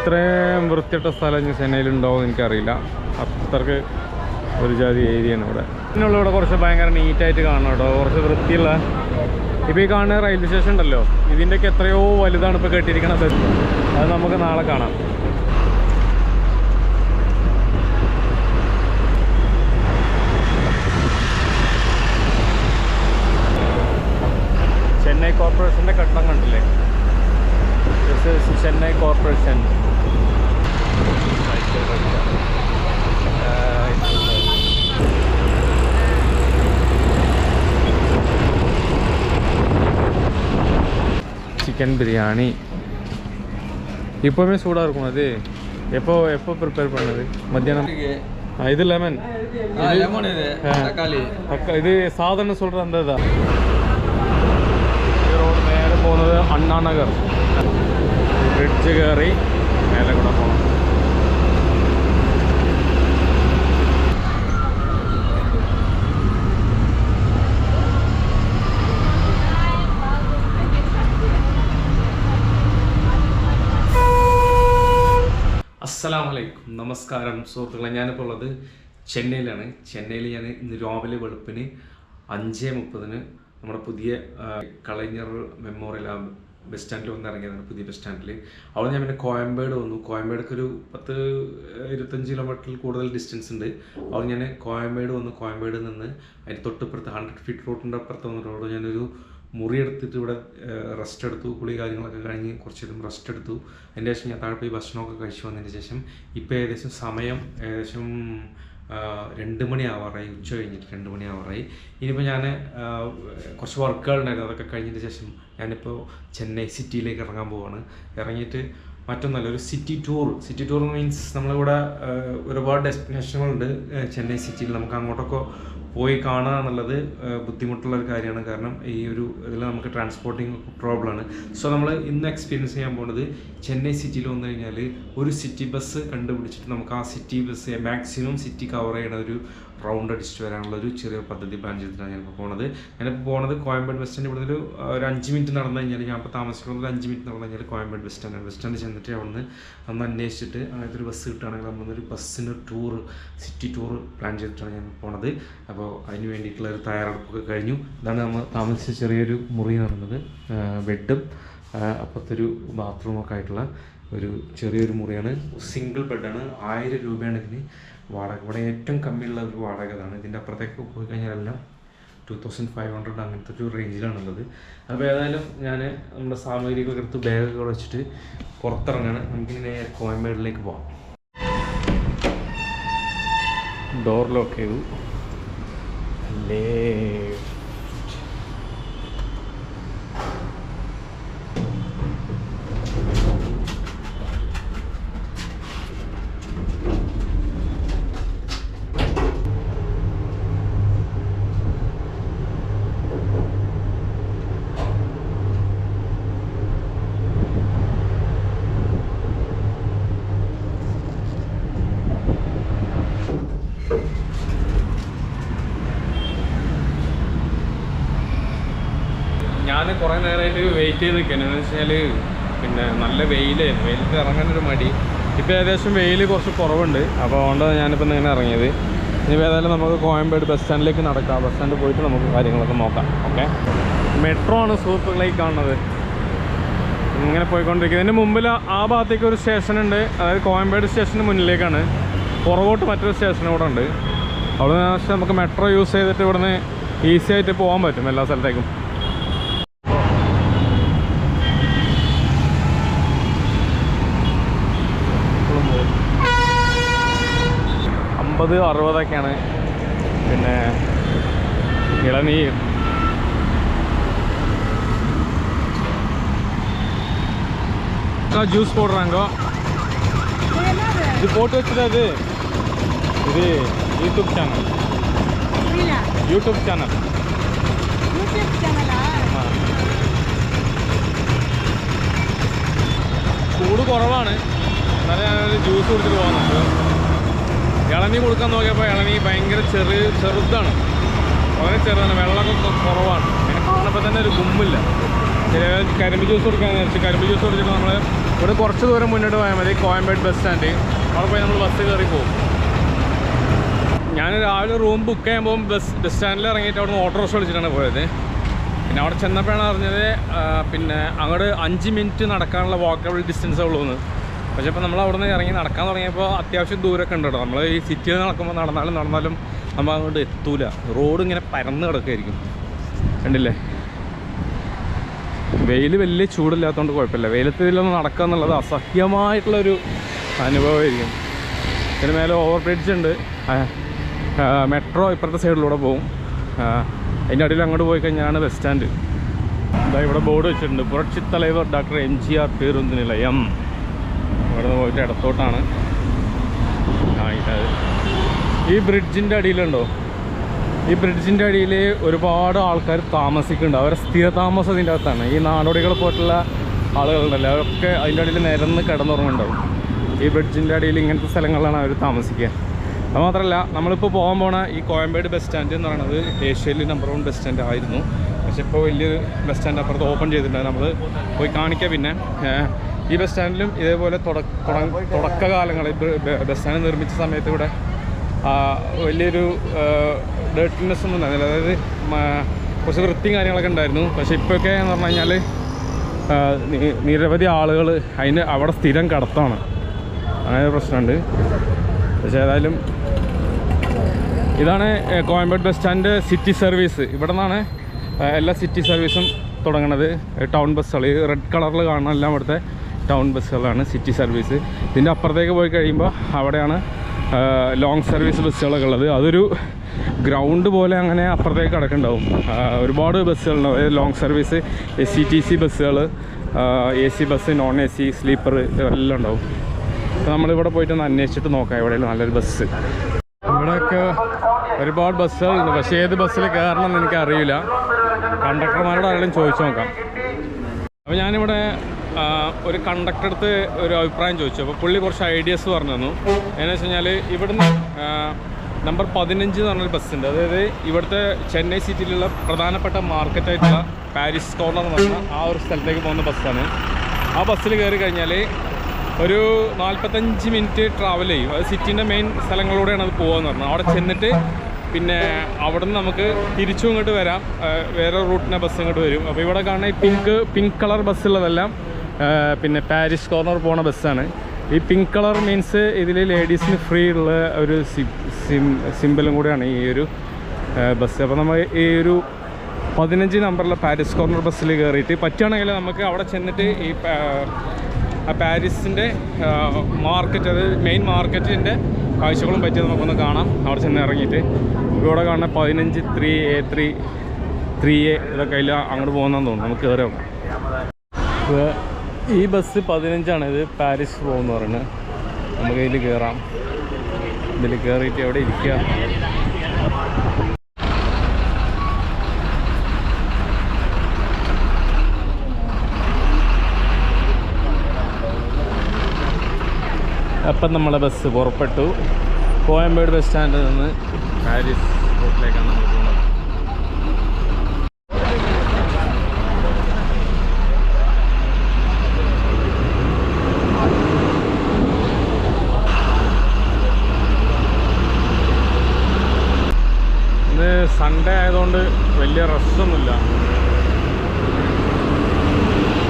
ഇത്രയും വൃത്തിയിട്ട സ്ഥലം ചെന്നൈയിലുണ്ടാവും എന്ന് എനിക്കറിയില്ല. അത്രക്ക് ഒരു ജാതി ഏരിയയാണ് ഇവിടെ. ഇതിനുള്ള ഇവിടെ കുറച്ച് ഭയങ്കര നീറ്റായിട്ട് കാണണം കേട്ടോ, കുറച്ച് വൃത്തിയുള്ള. ഇപ്പോൾ ഈ കാണുന്ന റെയിൽവേ സ്റ്റേഷൻ ഉണ്ടല്ലോ, ഇതിൻ്റെയൊക്കെ എത്രയോ വലുതാണ് ഇപ്പോൾ കെട്ടിയിരിക്കണത്. അത് നമുക്ക് നാളെ കാണാം. ചെന്നൈ കോർപ്പറേഷൻ്റെ കെട്ടിടം കണ്ടില്ലേ? ചെന്നൈ കോർപ്പറേഷൻ. ചിക്കൻ ബിരിയാണി இப்போவே சூடாக இருக்கும். அது எப்போ ப்ரிப்பேர் பண்ணது? மத்தியானம். இது லெமன், இது சாதம்னு சொல்கிற அந்த இதான். ரோடு மேலே പോകുന്നത് അണ്ണാ നഗർ. ബ്രിഡ്ജ് കയറി മേലെ കൂടെ പോകണം. അസ്സലാമലൈക്കും, നമസ്കാരം സുഹൃത്തുക്കളെ. ഞാനിപ്പോൾ ഉള്ളത് ചെന്നൈയിലാണ്. ചെന്നൈയിൽ ഞാൻ ഇന്ന് രാവിലെ വെളുപ്പിന് 5:30 നമ്മുടെ പുതിയ കളഞ്ഞർ മെമ്മോറിയൽ ബസ് സ്റ്റാൻഡിൽ വന്ന് ഇറങ്ങിയതാണ്, പുതിയ ബസ് സ്റ്റാൻഡിൽ. അവിടെ ഞാൻ പിന്നെ കോയമ്പേട് വന്നു. കോയമ്പേടൊക്കെ ഒരു 10-25 കിലോമീറ്ററിൽ കൂടുതൽ ഡിസ്റ്റൻസ് ഉണ്ട്. അവിടെ ഞാൻ കോയമ്പേട് വന്നു. കോയമ്പേട് നിന്ന് അതിന് തൊട്ടിപ്പുറത്ത് 100 ഫീറ്റ് റോഡിൻ്റെ അപ്പുറത്ത് വന്നിട്ട് ഞാനൊരു മുറി എടുത്തിട്ട് ഇവിടെ റെസ്റ്റ് എടുത്തു. കുളി കാര്യങ്ങളൊക്കെ കഴിഞ്ഞ് കുറച്ച് നേരം റെസ്റ്റ് എടുത്തു. അതിൻ്റെ ശേഷം ഞാൻ താഴെ പോയി ഭക്ഷണമൊക്കെ കഴിച്ചു വന്നതിന് ശേഷം ഇപ്പോൾ ഏകദേശം സമയം 2 മണിയാവാറായി. ഉച്ച കഴിഞ്ഞിട്ട് 2 മണിയാവാറായി. ഇനിയിപ്പോൾ ഞാൻ കുറച്ച് വർക്കുകളുണ്ടായിരുന്നു, അതൊക്കെ കഴിഞ്ഞതിന് ശേഷം ഞാനിപ്പോൾ ചെന്നൈ സിറ്റിയിലേക്ക് ഇറങ്ങാൻ പോവാണ്. ഇറങ്ങിയിട്ട് മറ്റൊന്നല്ല, ഒരു സിറ്റി ടൂർ മീൻസ് നമ്മളിവിടെ ഒരുപാട് ഡെസ്റ്റിനേഷനുകളുണ്ട് ചെന്നൈ സിറ്റിയിൽ. നമുക്ക് അങ്ങോട്ടൊക്കെ പോയി കാണുക എന്നുള്ളത് ബുദ്ധിമുട്ടുള്ള ഒരു കാര്യമാണ്. കാരണം ഈ ഒരു ഇതിൽ നമുക്ക് ട്രാൻസ്പോർട്ടിങ് പ്രോബ്ലമാണ്. സോ നമ്മൾ ഇന്ന് എക്സ്പീരിയൻസ് ചെയ്യാൻ പോകുന്നത് ചെന്നൈ സിറ്റിയിൽ വന്നു കഴിഞ്ഞാൽ ഒരു സിറ്റി ബസ് കണ്ടുപിടിച്ചിട്ട് നമുക്ക് ആ city bus maximum city cover ചെയ്യണ ഒരു റൗണ്ട് അടിച്ചിട്ട് വരാനുള്ള ഒരു ചെറിയ പദ്ധതി പ്ലാൻ ചെയ്തിട്ടാണ് ഞാനിപ്പോൾ പോകുന്നത്. Koyambedu bus stand. ഇവിടെ ഒരു 5 മിനിറ്റ് നടന്നു കഴിഞ്ഞാൽ, ഞാൻ ഇപ്പോൾ താമസിക്കുന്നത് 5 മിനിറ്റ് നടന്നു കഴിഞ്ഞാൽ കോയമ്പേട് ബസ് സ്റ്റാൻഡ് ചെന്നിട്ട് അവിടുന്ന് ഒന്ന് അന്വേഷിച്ചിട്ട് അങ്ങനത്തെ ഒരു ബസ് കിട്ടുകയാണെങ്കിൽ നമ്മളൊരു ബസ്സിന് സിറ്റി ടൂർ പ്ലാൻ ചെയ്തിട്ടാണ് ഞാൻ പോകുന്നത്. അപ്പോൾ അതിന് വേണ്ടിയിട്ടുള്ള ഒരു തയ്യാറെടുപ്പൊക്കെ കഴിഞ്ഞു. ഇതാണ് നമ്മൾ താമസിച്ച ചെറിയൊരു മുറി നടന്നത്. ബെഡും അപ്പുറത്തൊരു ബാത്റൂമൊക്കെ ആയിട്ടുള്ള ഒരു ചെറിയൊരു മുറിയാണ്. സിംഗിൾ ബെഡാണ്. 1000 രൂപയാണ് ഇതിന് വാടക. ഇവിടെ ഏറ്റവും കമ്മിയുള്ള ഒരു വാടക ഇതാണ്. ഇതിൻ്റെ അപ്പുറത്തേക്ക് പോയി കഴിഞ്ഞാൽ എല്ലാം 2500 അങ്ങനത്തെ ഒരു റേഞ്ചിലാണുള്ളത്. അപ്പോൾ ഏതായാലും ഞാൻ നമ്മുടെ സാമഗ്രികളൊക്കെ എടുത്ത് ബാഗൊക്കെ വെച്ചിട്ട് പുറത്തിറങ്ങാണ്. നമുക്കിനി നേരെ കോയമ്പേടിലേക്ക് പോകാം. ഡോർ ലോക്ക് ചെയ്തു. ഞാൻ കുറേ നേരമായിട്ട് വെയിറ്റ് ചെയ്ത് നിൽക്കുകയാണ്. എന്ന് വെച്ചാൽ പിന്നെ നല്ല വെയിലായിരുന്നു. വെയിലത്ത് ഇറങ്ങാനൊരു മടി. ഇപ്പോൾ ഏകദേശം വെയിൽ കുറച്ച് കുറവുണ്ട്. അപ്പോൾ അതുകൊണ്ടാണ് ഞാനിപ്പോൾ ഇങ്ങനെ ഇറങ്ങിയത്. ഇനി ഏതായാലും നമുക്ക് കോയമ്പേട് ബസ് സ്റ്റാൻഡിലേക്ക് നടക്കാം. ബസ് സ്റ്റാൻഡിൽ പോയിട്ട് നമുക്ക് കാര്യങ്ങളൊക്കെ നോക്കാം. ഓക്കെ, മെട്രോ ആണ് സുഹൃത്തുക്കളായി കാണുന്നത്. ഇങ്ങനെ പോയിക്കൊണ്ടിരിക്കുന്നത്. ഇതിന് മുമ്പിൽ ആ ഭാഗത്തേക്ക് ഒരു സ്റ്റേഷൻ ഉണ്ട്. അതായത് കോയമ്പേട് സ്റ്റേഷന് മുന്നിലേക്കാണ്. പുറകോട്ട് മറ്റൊരു സ്റ്റേഷൻ കൂടെ ഉണ്ട്. അവിടെ നിന്ന് നമുക്ക് മെട്രോ യൂസ് ചെയ്തിട്ട് ഇവിടുന്ന് ഈസി ആയിട്ട് പോകാൻ പറ്റും എല്ലാ സ്ഥലത്തേക്കും. 50-60 പിന്നെ ഇളനീർ. ജ്യൂസ് போடுறாங்க. இது போட்டு வச்சது. இது யூடியூப் சேனல். ചൂട് കുറവാണ്. എന്നാലും ഞാനൊരു ജ്യൂസ് കുടിച്ചിട്ട് പോകുന്നുണ്ട്. ഇളനീ കൊടുക്കാൻ നോക്കിയപ്പോൾ ഇളനീ ഭയങ്കര ചെറുതാണ്, വളരെ ചെറുതാണ്. വെള്ളമൊക്കെ കുറവാണ്. പിന്നെ കാണുമ്പോൾ തന്നെ ഒരു ഗുമ്മില്ല. ചില കരിമ്പ് ജ്യൂസ് കൊടുക്കാന്ന് വെച്ചാൽ കരിമ്പ് ജ്യൂസ് കൊടുത്തിട്ട് നമ്മൾ ഇവിടെ കുറച്ച് ദൂരം മുന്നോട്ട് പോയാൽ മതി, കോയമ്പേട് ബസ് സ്റ്റാൻഡ്. അവിടെ പോയി നമ്മൾ ബസ് കയറി പോകും. ഞാൻ രാവിലെ റൂം ബുക്ക് ചെയ്യുമ്പോൾ ബസ് സ്റ്റാൻഡിൽ ഇറങ്ങിയിട്ട് അവിടെ നിന്ന് ഓട്ടോറിക്ഷ വിളിച്ചിട്ടാണ് പോയത്. പിന്നെ അവിടെ ചെന്നപ്പോഴാണ് അറിഞ്ഞത് പിന്നെ അങ്ങോട്ട് 5 മിനിറ്റ് നടക്കാനുള്ള വാക്കബിൾ ഡിസ്റ്റൻസേ ഉള്ളൂ എന്ന്. പക്ഷേ ഇപ്പോൾ നമ്മൾ അവിടെ നിന്ന് ഇറങ്ങി നടക്കാൻ തുടങ്ങിയപ്പോൾ അത്യാവശ്യം ദൂരമൊക്കെ ഉണ്ട് കേട്ടോ. നമ്മൾ ഈ സിറ്റിയിൽ നടക്കുമ്പോൾ നടന്നാലും നമ്മൾ അങ്ങോട്ട് എത്തൂല. റോഡ് ഇങ്ങനെ പരന്ന് കിടക്കുമായിരിക്കും. കണ്ടില്ലേ? വെയിൽ വലിയ ചൂടില്ലാത്തതുകൊണ്ട് കുഴപ്പമില്ല. വെയിലത്തിലൊന്ന് നടക്കുക എന്നുള്ളത് അസഹ്യമായിട്ടുള്ളൊരു അനുഭവമായിരിക്കും. ഇതിന് മേലെ ഓവർ ബ്രിഡ്ജ് ഉണ്ട്, മെട്രോ ഇപ്പുറത്തെ സൈഡിലൂടെ പോകും. അതിൻ്റെ അടിയിൽ അങ്ങോട്ട് പോയി കഴിഞ്ഞാണ് ബസ് സ്റ്റാൻഡ്. ഇതാ ഇവിടെ ബോർഡ് വെച്ചിട്ടുണ്ട്, പുരട്സിത്തലൈവർ ഡോക്ടർ MGR പേരുന്ത് നിലയം. ഇവിടെ നിന്ന് പോയിട്ട് ഇടത്തോട്ടാണ്. ഈ ബ്രിഡ്ജിൻ്റെ അടിയിലുണ്ടോ, ഈ ബ്രിഡ്ജിൻ്റെ അടിയിൽ ഒരുപാട് ആൾക്കാർ താമസിക്കുന്നുണ്ട്. അവരെ സ്ഥിര താമസം ഇതിൻ്റെ അകത്താണ്. ഈ നാടോടികളെ പോയിട്ടുള്ള ആളുകളുണ്ടല്ലോ, അവരൊക്കെ അതിൻ്റെ അടിയിൽ നിരന്ന് കിടന്നുറങ്ങുന്നുണ്ടാവും. ഈ ബ്രിഡ്ജിൻ്റെ അടിയിൽ ഇങ്ങനത്തെ സ്ഥലങ്ങളിലാണ് അവർ താമസിക്കുക. അത് മാത്രമല്ല, നമ്മളിപ്പോൾ പോകാൻ പോണ ഈ കോയമ്പേട് ബസ് സ്റ്റാൻഡ് എന്ന് പറയുന്നത് ഏഷ്യയിൽ നമ്പർ 1 ബസ് സ്റ്റാൻഡ് ആയിരുന്നു. പക്ഷെ ഇപ്പോൾ വലിയൊരു ബസ് സ്റ്റാൻഡ് അപ്പുറത്ത് ഓപ്പൺ ചെയ്തിട്ടുണ്ട്. നമ്മൾ പോയി കാണിക്കുക. പിന്നെ ഈ ബസ് സ്റ്റാൻഡിലും ഇതേപോലെ തുടക്കകാലങ്ങളിൽ ബസ് സ്റ്റാൻഡ് നിർമ്മിച്ച സമയത്ത് ഇവിടെ വലിയൊരു ഡേർട്ടിനെസ് ഒന്നും ഉണ്ടായിരുന്നില്ല. അതായത് കുറച്ച് വൃത്തിയും കാര്യങ്ങളൊക്കെ ഉണ്ടായിരുന്നു. പക്ഷേ ഇപ്പോഴൊക്കെ എന്ന് പറഞ്ഞു കഴിഞ്ഞാൽ നിരവധി ആളുകൾ അവിടെ സ്ഥിരം കടത്താണ്. അങ്ങനെ പ്രശ്നമുണ്ട്. പക്ഷേ ഏതായാലും ഇതാണ് Koyambedu bus stand city service. ഇവിടെ നിന്നാണ് എല്ലാ സിറ്റി സർവീസും തുടങ്ങുന്നത്. ടൗൺ ബസ്സുകൾ, ഈ റെഡ് കളറിൽ കാണുന്ന എല്ലാം ഇവിടുത്തെ ടൗൺ ബസ്സുകളാണ് സിറ്റി സർവീസ്. ഇതിൻ്റെ അപ്പുറത്തേക്ക് പോയി കഴിയുമ്പോൾ അവിടെയാണ് ലോങ് സർവീസ് ബസ്സുകളൊക്കെ ഉള്ളത്. അതൊരു ഗ്രൗണ്ട് പോലെ അങ്ങനെ അപ്പുറത്തേക്ക് കിടക്കുന്നുണ്ടാവും. ഒരുപാട് ബസ്സുകളുണ്ടാവും, ലോങ് സർവീസ്, SCTC ബസ്സുകൾ, AC bus, non AC, sleeper ഇതെല്ലാം ഉണ്ടാവും. അപ്പോൾ നമ്മളിവിടെ പോയിട്ടൊന്ന് അന്വേഷിച്ചിട്ട് നോക്കാം എവിടെയെങ്കിലും നല്ലൊരു ബസ്. ഇവിടെയൊക്കെ ഒരുപാട് ബസ്സുകളുണ്ട്. പക്ഷേ ഏത് ബസ്സിൽ കയറണം എന്ന് എനിക്കറിയില്ല. കണ്ടക്ടർമാരോട് ആരെങ്കിലും ചോദിച്ചു നോക്കാം. അപ്പോൾ ഞാനിവിടെ ഒരു കണ്ടക്ടർ അടുത്ത് ഒരു അഭിപ്രായം ചോദിച്ചു. അപ്പോൾ പുള്ളി കുറച്ച് ഐഡിയാസ് പറഞ്ഞു തന്നു. എന്നു വെച്ച് കഴിഞ്ഞാൽ ഇവിടുന്ന് നമ്പർ 15 എന്ന് പറഞ്ഞൊരു ബസ്സുണ്ട്. അതായത് ഇവിടുത്തെ ചെന്നൈ സിറ്റിയിലുള്ള പ്രധാനപ്പെട്ട മാർക്കറ്റായിട്ടുള്ള പാരീസ് കോർണർ എന്ന് പറഞ്ഞാൽ ആ ഒരു സ്ഥലത്തേക്ക് പോകുന്ന ബസ്സാണ്. ആ ബസ്സിൽ കയറി കഴിഞ്ഞാൽ ഒരു 45 മിനിറ്റ് ട്രാവൽ ചെയ്യും. അത് സിറ്റീൻ്റെ മെയിൻ സ്ഥലങ്ങളിലൂടെയാണ് അത് പോകുകയെന്ന് പറഞ്ഞത്. അവിടെ ചെന്നിട്ട് പിന്നെ അവിടെ നിന്ന് നമുക്ക് തിരിച്ചും ഇങ്ങോട്ട് വരാം. വേറെ റൂട്ടിൻ്റെ ബസ് ഇങ്ങോട്ട് വരും. അപ്പോൾ ഇവിടെ കാണുന്ന ഈ പിങ്ക് കളർ ബസ്സുള്ളതെല്ലാം പിന്നെ പാരീസ് കോർണർ പോണ ബസ്സാണ്. ഈ പിങ്ക് കളർ മീൻസ് ഇതിൽ ലേഡീസിന് ഫ്രീ ഉള്ള ഒരു സിമ്പലും കൂടെയാണ് ഈ ഒരു ബസ്. അപ്പോൾ നമ്മൾ ഈ ഒരു 15 നമ്പറിലെ പാരീസ് കോർണർ ബസ്സിൽ കയറിയിട്ട് പറ്റുകയാണെങ്കിൽ നമുക്ക് അവിടെ ചെന്നിട്ട് ഈ പാരീസിൻ്റെ മാർക്കറ്റ്, അത് മെയിൻ മാർക്കറ്റിൻ്റെ കാഴ്ചകളും പറ്റി നമുക്കൊന്ന് കാണാം. അവിടെ ചെന്ന് ഇറങ്ങിയിട്ട് ഇവിടെ കാണുന്ന 15 3A 3A ഇതൊക്കെ അതിൽ അങ്ങോട്ട് പോകുന്നതെന്ന് തോന്നുന്നു. നമുക്ക് കയറി നോക്കാം. ഈ ബസ് 15ആണ്. ഇത് പാരീസ് പോകുമെന്ന് പറയുന്നത്. നമുക്ക് ഇതിൽ കയറാം. ഇതിൽ കയറിയിട്ട് എവിടെ ഇരിക്കുക. അപ്പം നമ്മളെ ബസ് പുറപ്പെട്ടു. കോയമ്പേട് ബസ് സ്റ്റാൻഡിൽ നിന്ന് പാരീസ് റൂട്ടിലേക്കാണ് നമ്മൾ പോകുന്നത്. ഇന്ന് സൺഡേ ആയതുകൊണ്ട് വലിയ റഷൊന്നുമില്ല.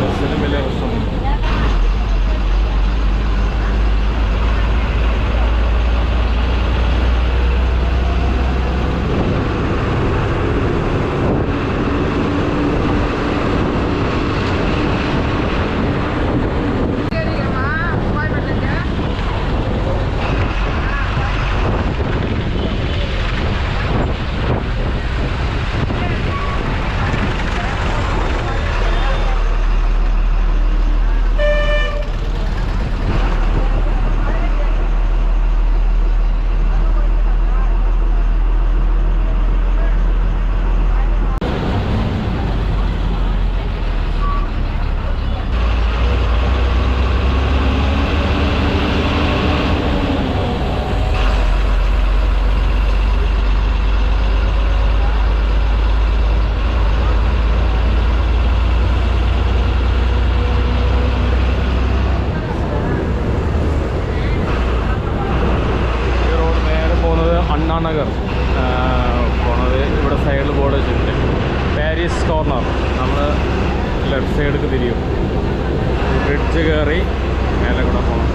ബസ്സിനും വലിയ റഷൊന്നുമില്ല. നഗർ പോണത്. ഇവിടെ സൈഡിൽ ബോർഡ് വെച്ചിട്ടുണ്ട് പാരീസ് കോർണർ. നമ്മൾ ലെഫ്റ്റ് സൈഡിലേക്ക് തിരിയും. ബ്രിഡ്ജ് കയറി മേലെ കൂടെ പോകണം.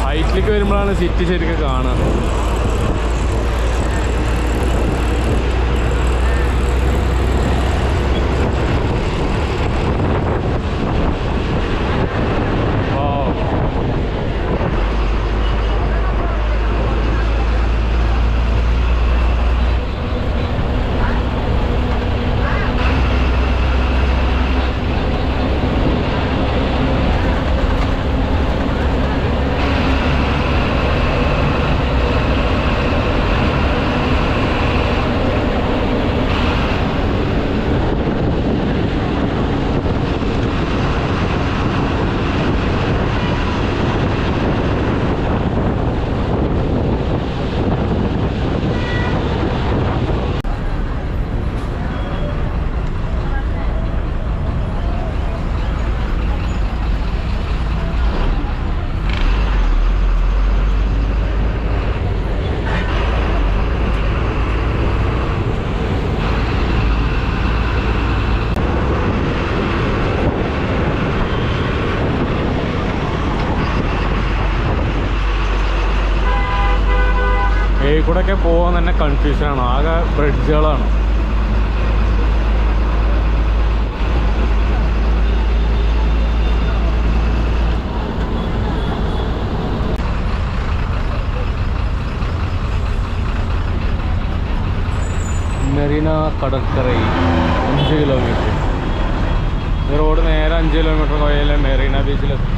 ഹൈറ്റിലേക്ക് വരുമ്പോഴാണ് സിറ്റി ശരിക്കും കാണുക. കൂടെയൊക്കെ പോകാൻ തന്നെ കൺഫ്യൂഷനാണ്. ആകെ ബ്രിഡ്ജുകളാണ്. മെറീന കടൽക്കരയിൽ 5 കിലോമീറ്റർ. ഈ റോഡ് നേരെ 5 കിലോമീറ്റർ പോയാലേ മെറീന ബീച്ചിലെത്തും.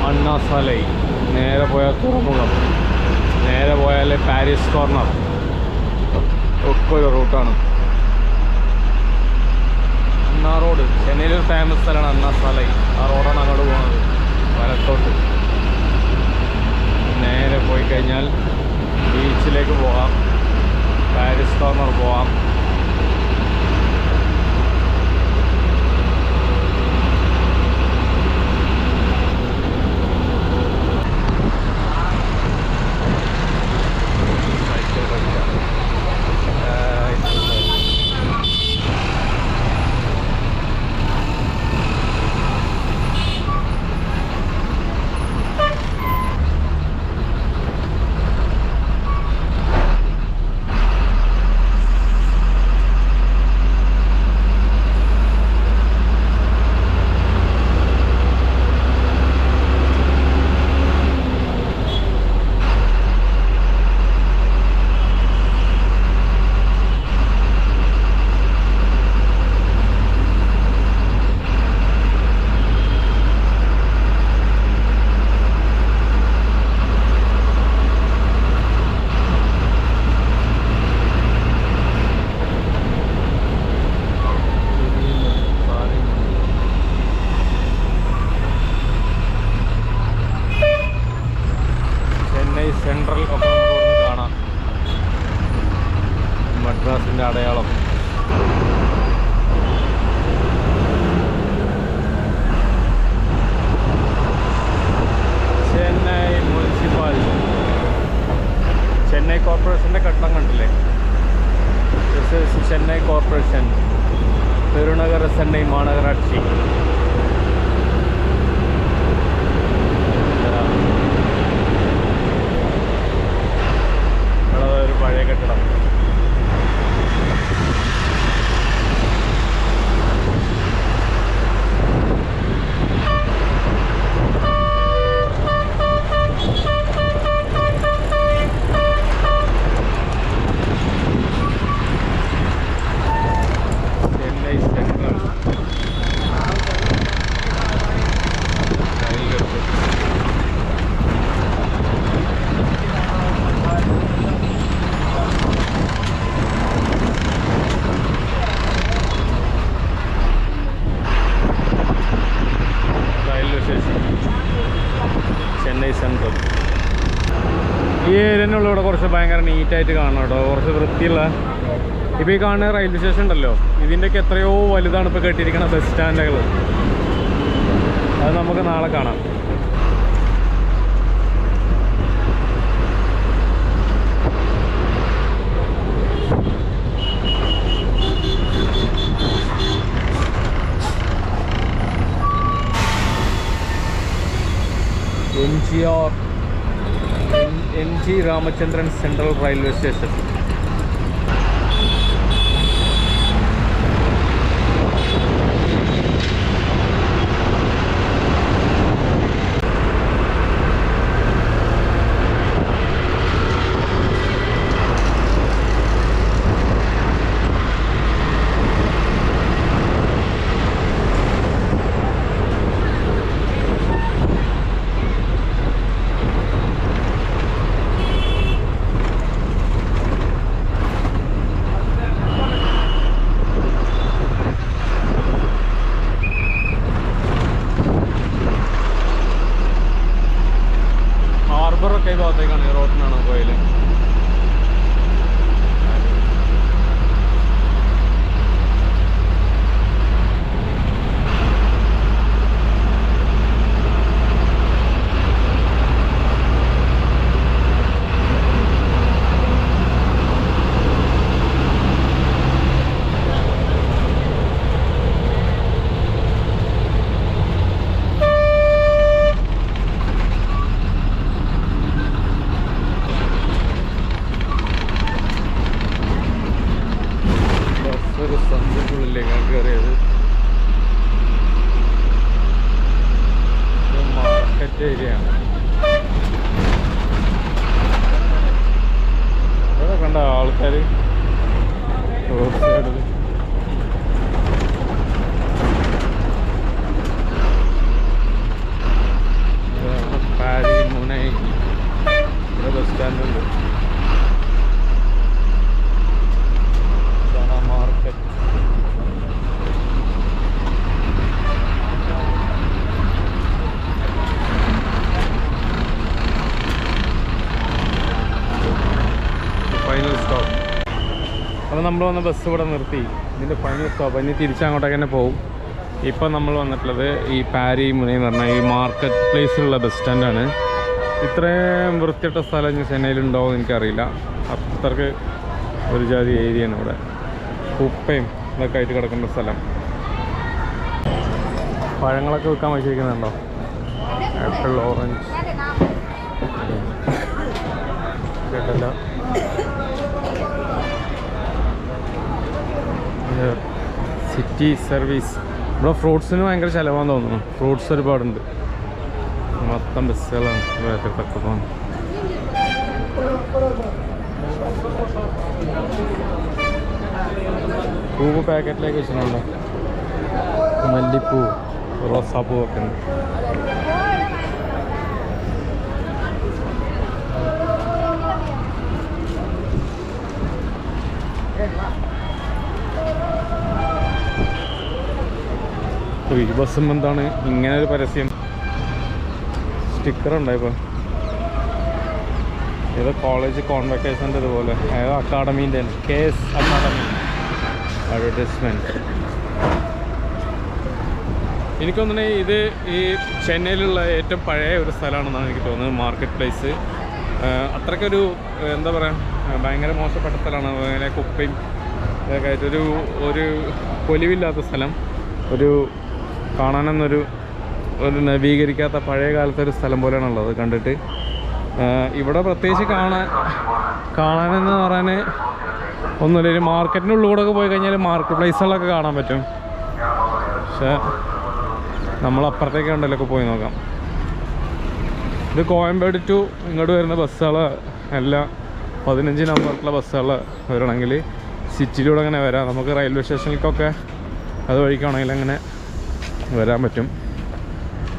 അണ്ണാസാലൈ നേരെ പോയാൽ തുറമുഖം, നേരെ പോയാൽ പാരീസ് കോർണർ ഒക്കെ ഒരു റൂട്ടാണ്. അണ്ണാ റോഡ് ചെന്നൈയിലൊരു ഫേമസ് സ്ഥലമാണ് അണ്ണാസാലൈ. ആ റോഡാണ് അങ്ങോട്ട് പോകുന്നത് വലത്തോട്ട്. നേരെ പോയി കഴിഞ്ഞാൽ ബീച്ചിലേക്ക് പോകാം, പാരീസ് കോർണർ പോകാം. സെൻട്രൽ ഒക്കെ നമുക്ക് കാണാം. മദ്രാസിൻ്റെ അടയാളം. ചെന്നൈ മുനിസിപ്പാലിറ്റി, ചെന്നൈ കോർപ്പറേഷൻ്റെ കെട്ടം കണ്ടില്ലേ? ചെന്നൈ കോർപ്പറേഷൻ, പെരുനഗര ചെന്നൈ മാநகராட்சி. പഴയ കെട്ടിടം. Chennai central railway station, Chennai central. ഈ ഏരിയനുള്ള ഇവിടെ കുറച്ച് ഭയങ്കര നീറ്റായിട്ട് കാണണം കേട്ടോ, കുറച്ച് വൃത്തിയുള്ള. ഇപ്പോൾ ഈ കാണുന്ന റെയിൽവേ സ്റ്റേഷൻ ഉണ്ടല്ലോ, ഇതിൻ്റെയൊക്കെ എത്രയോ വലുതാണ് ഇപ്പോൾ കെട്ടിയിരിക്കുന്ന ബസ് സ്റ്റാൻഡുകൾ. അത് നമുക്ക് നാളെ കാണാം. MG Ramachandran central railway station. ഹാർബറൊക്കെ ഈ ഭാഗത്തേക്കാണ്, ഈ റോഡിനാണ് പോയാൽ. ഒരു സന്ധ്യക്കുള്ളിലേക്കാണ് കയറിയത്. മാർക്കറ്റ് ഏരിയ ആണ്. ഇവിടെ കണ്ട ആൾക്കാർ റോഡ് സൈഡിൽ. പാരി മുനൈ ഇവിടെ ബസ് സ്റ്റാൻഡുണ്ട്. Market final stop. അപ്പോൾ നമ്മൾ വന്ന ബസ് ഇവിടെ നിർത്തി. ഇതിൻ്റെ ഫൈനൽ സ്റ്റോപ്പ്. ഇനി തിരിച്ചങ്ങോട്ടേക്ക് തന്നെ പോകും. ഇപ്പം നമ്മൾ വന്നിട്ടുള്ളത് ഈ പാരി മുനൈ എന്ന് പറഞ്ഞാൽ ഈ മാർക്കറ്റ് പ്ലേസിലുള്ള ബസ് സ്റ്റാൻഡാണ്. ഇത്രയും വൃത്തിയിട്ട സ്ഥലം ഇനി ചെന്നൈയിലുണ്ടോ എന്ന് എനിക്കറിയില്ല. അത്രയ്ക്ക് ഒരു ജാതി ഏരിയയാണ് ഇവിടെ. കുപ്പയും ഇതൊക്കെ ആയിട്ട് കിടക്കുന്ന സ്ഥലം. പഴങ്ങളൊക്കെ വിൽക്കാൻ വെച്ചിരിക്കുന്നുണ്ടോ? ആപ്പിൾ, ഓറഞ്ച്, കേട്ടല്ല. City service. ഇവിടെ ഫ്രൂട്ട്സിന് ഭയങ്കര ചിലവാന്ന് തോന്നുന്നു. ഫ്രൂട്ട്സ് ഒരുപാടുണ്ട്. മൊത്തം ബസ്സുകളാണ് വേഗത്തൊക്കെ പോകുന്നത്. പൂവ് പാക്കറ്റിലേക്ക് വെച്ചിട്ടുണ്ടോ? മല്ലിപ്പൂ, റോസാപ്പൂ ഒക്കെ ഉണ്ട്. ഈ ബസ്സും എന്താണ് ഇങ്ങനെ ഒരു പരസ്യം സ്റ്റിക്കർ ഉണ്ടായിപ്പോൾ? ഏതോ കോളേജ് കോൺവെക്കേഷൻ്റെ ഇതുപോലെ ഏതോ അക്കാഡമീൻ്റെ KS അക്കാഡമി അഡ്വർടൈസ്മെൻറ്റ്. എനിക്ക് തോന്നുന്നത് ഇത് ഈ ചെന്നൈയിലുള്ള ഏറ്റവും പഴയ ഒരു സ്ഥലമാണെന്നാണ് എനിക്ക് തോന്നുന്നത്. മാർക്കറ്റ് പ്ലേസ് അത്രയ്ക്കൊരു എന്താ പറയുക, ഭയങ്കര മോശപ്പെട്ട സ്ഥലമാണ്. അങ്ങനെ കുപ്പയും ഇതൊക്കെ ആയിട്ട് ഒരു പൊലിവില്ലാത്ത സ്ഥലം, ഒരു കാണാനൊന്നൊരു നവീകരിക്കാത്ത പഴയ കാലത്തെ ഒരു സ്ഥലം പോലെയാണുള്ളത് കണ്ടിട്ട്. ഇവിടെ പ്രത്യേകിച്ച് കാണാൻ കാണാനെന്ന് പറയാൻ ഒന്നുമില്ല. ഒരു മാർക്കറ്റിൻ്റെ ഉള്ളിലൂടെ ഒക്കെ പോയി കഴിഞ്ഞാൽ മാർക്കറ്റ് പ്ലേസുകളൊക്കെ കാണാൻ പറ്റും. പക്ഷേ നമ്മൾ അപ്പുറത്തേക്ക് ഉണ്ടല്ലോ പോയി നോക്കാം. ഇത് കോയമ്പേട് ടു ഇങ്ങോട്ട് വരുന്ന ബസ്സുകൾ എല്ലാം 15 നമ്പറിലുള്ള ബസ്സുകൾ വരണമെങ്കിൽ സിറ്റിയിലൂടെ അങ്ങനെ വരാം. നമുക്ക് റെയിൽവേ സ്റ്റേഷനിലേക്കൊക്കെ അത് വഴിക്കാണെങ്കിൽ അങ്ങനെ വരാൻ പറ്റും.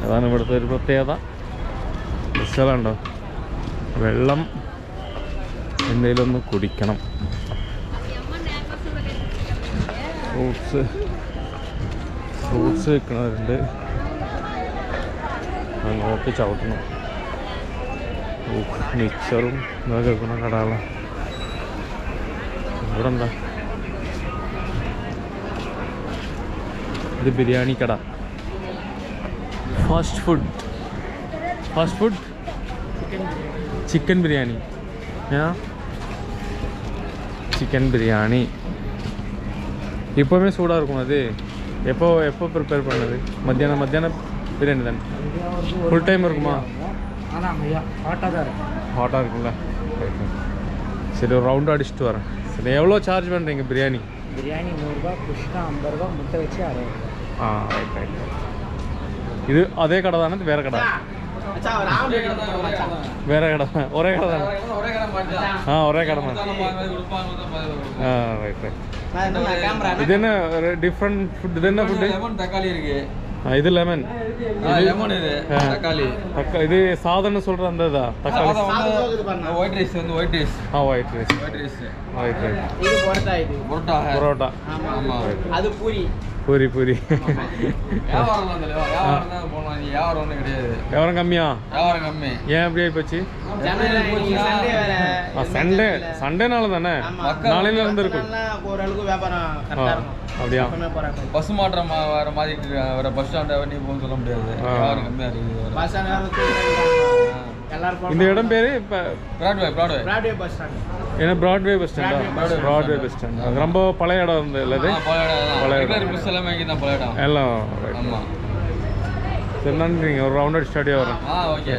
അതാണ് ഇവിടുത്തെ ഒരു പ്രത്യേകത. ബസ്സുകളുണ്ടോ, വെള്ളം എന്തെങ്കിലും ഒന്ന് കുടിക്കണം. ഫ്രൂട്ട്സ് വിൽക്കുന്നവരുണ്ട്. അങ്ങോട്ട് ചവിട്ടണം. മിക്സറും ഇതൊക്കെ വിൽക്കുന്ന കടകളാണ്. ഇവിടെ എന്താ ഇത്? ബിരിയാണി കട. Fast food chicken biryani. Chicken biryani எப்போவுமே சூடாக இருக்கும். அது எப்போ ப்ரிப்பேர் பண்ணது? மத்தியானம் பிரியாணி தானே? ஃபுல் டைம் இருக்குமா? ஹாட்டாக இருக்குங்களா? சரி, ஒரு ரவுண்டு அடிச்சுட்டு வரேன். சரி, எவ்வளோ சார்ஜ் பண்ணுறீங்க பிரியாணி? பிரியாணி 100 ரூபாய், குஷ்கா 50 ரூபாய், முட்டை வச்சு 60. ரைட். இது அதே கடை தானே? வேறு கடை? வேறு கடை தான். ஒரே கடை தானே? ஒரே கடை தான். ரைட். இது என்ன டிஃப்ரெண்ட் ஃபுட்? இது என்ன ஃபுட்டு? தக்காளி இருக்கு. இது லெமன். இது தக்காளி. இது சாதம்னு சொல்ற அந்த இதா? தக்காளி. ஒயிட் ரைஸ் வந்து white rice. White rice. Right. இது பரோட்டா. ஆமா. அது பூரி. வியாபாரம் கம்மியா? ஏன் அப்படி ஆயிப்போச்சு? சண்டேனால தானே? நாளையில இருந்து இருக்கும். அப்படியா? பஸ் மாற்றம் வர மாதிரி வர பஸ் ஸ்டாண்ட் நீ போக சொல்ல முடியாது. வியாபாரம் கம்மியா இருக்குது. இந்த இடம் பேரு இப்ப பிராட்வே பஸ் ஸ்டாண்ட். என்ன பிராட்வே பஸ் ஸ்டாண்ட்? அது ரொம்ப பழைய இடம் இருந்தது இல்ல? அது பழைய இடம். பஸ் எல்லாமே இங்க தான் பழைய இடம் எல்லாம். ஆமா. சரி, நன்றிங்க. ஒரு ரவுண்ட் அடிச்சு ஸ்டடியா வரேன். ഓക്കെ.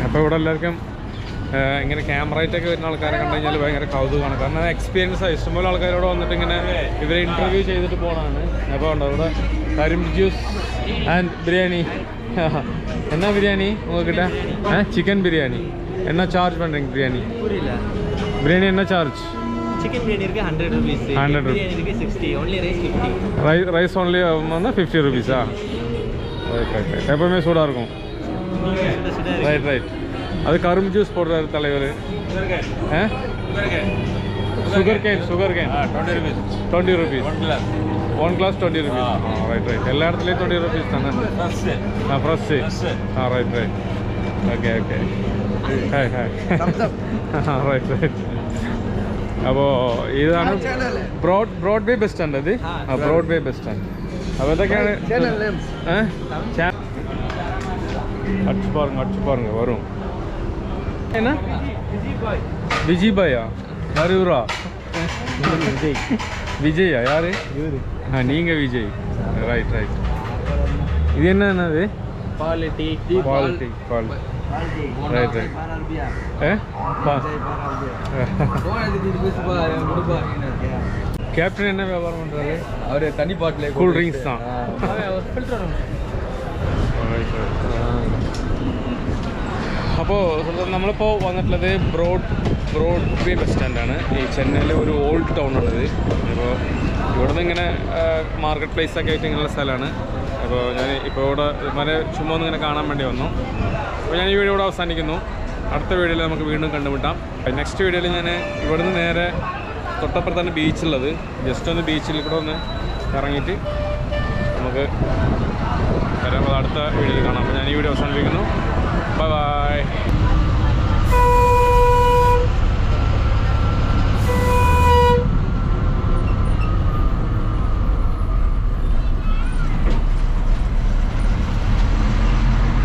അപ്പോൾ ഇവിടെ എല്ലാവർക്കും ഇങ്ങനെ ക്യാമറയായിട്ടൊക്കെ വരുന്ന ആൾക്കാരെ കണ്ടു കഴിഞ്ഞാൽ ഭയങ്കര കൗതുകമാണ്. കാരണം എക്സ്പീരിയൻസ് ആയി ഇഷ്ടംപോലെ ആൾക്കാരോട് വന്നിട്ട് ഇങ്ങനെ ഇവരെ ഇൻ്റർവ്യൂ ചെയ്തിട്ട് പോകണതാണ്. അപ്പോൾ ഉണ്ടോ ഇവിടെ കരിമ്പ് ജ്യൂസ് ആൻഡ് ബിരിയാണി. என்ன பிரியாணி உங்ககிட்ட? சிக்கன் பிரியாணி. என்ன சார்ஜ் பண்ணுறீங்க பிரியாணி? பிரியாணி என்ன சார்ஜ்? சிக்கன் பிரியாணி இருக்கு 100 rupees. 100 பிரியாணி இருக்கு 60. only rice 50. ரைஸ் ஒன்லி வந்து 50 rupees-ஆ? ரைட். எப்பவுமே சூடாக இருக்கும். ரைட். அது கரும்பு ஜூஸ் போடுறாரு தலைவர். Sugar cane 20 rupees. 1 glass 20 rupees. Right. எல்லா இடத்துலையும் 20 rupees தானே? Fresh. Right. Okay. Hi. Right. അപ്പോൾ ഇതാണ് ബ്രോഡ്വേ ബസ് സ്റ്റാൻഡ്. അത് ബ്രോഡ്വേ ബസ് സ്റ്റാൻഡ്. അപ്പോൾ ഇതൊക്കെയാണ്. அடிச்சு பாருங்க வரும். என்ன விஜய் பாயா? யார் இவரா? விஜயா? யாரு? நீங்க விஜய். ரைட். இது என்னது? பால் டீ. ரைட். கேப்டன் என்ன வியாபாரம் பண்றாரு? அவரு தண்ணி பாட்டில் கூல் ட்ரிங்க்ஸ் தான். അപ്പോൾ നമ്മളിപ്പോൾ വന്നിട്ടുള്ളത് ബ്രോഡ്വേ ബസ് സ്റ്റാൻഡാണ്. ഈ ചെന്നൈയിലെ ഒരു ഓൾഡ് ടൗണാണിത്. അപ്പോൾ ഇവിടെ നിന്ന് ഇങ്ങനെ മാർക്കറ്റ് പ്ലേസൊക്കെ ആയിട്ട് ഇങ്ങനെയുള്ള സ്ഥലമാണ്. അപ്പോൾ ഞാൻ ഇപ്പോൾ ഇവിടെ വളരെ ചുമ്മാ ഒന്ന് ഇങ്ങനെ കാണാൻ വേണ്ടി വന്നു. അപ്പോൾ ഞാൻ ഈ വീഡിയോ ഇവിടെ അവസാനിക്കുന്നു. അടുത്ത വീഡിയോയിൽ നമുക്ക് വീണ്ടും കണ്ടുമുട്ടാം. നെക്സ്റ്റ് വീഡിയോയിൽ ഞാൻ ഇവിടെ നിന്ന് നേരെ തൊട്ടപ്പുറത്താണ് ബീച്ചുള്ളത്. ജസ്റ്റ് ഒന്ന് ബീച്ചിൽ കൂടെ ഒന്ന് ഇറങ്ങിയിട്ട് നമുക്ക് വരുമ്പോൾ അടുത്ത വീഡിയോയിൽ കാണാം. അപ്പോൾ ഞാൻ ഈ വീഡിയോ അവസാനിപ്പിക്കുന്നു.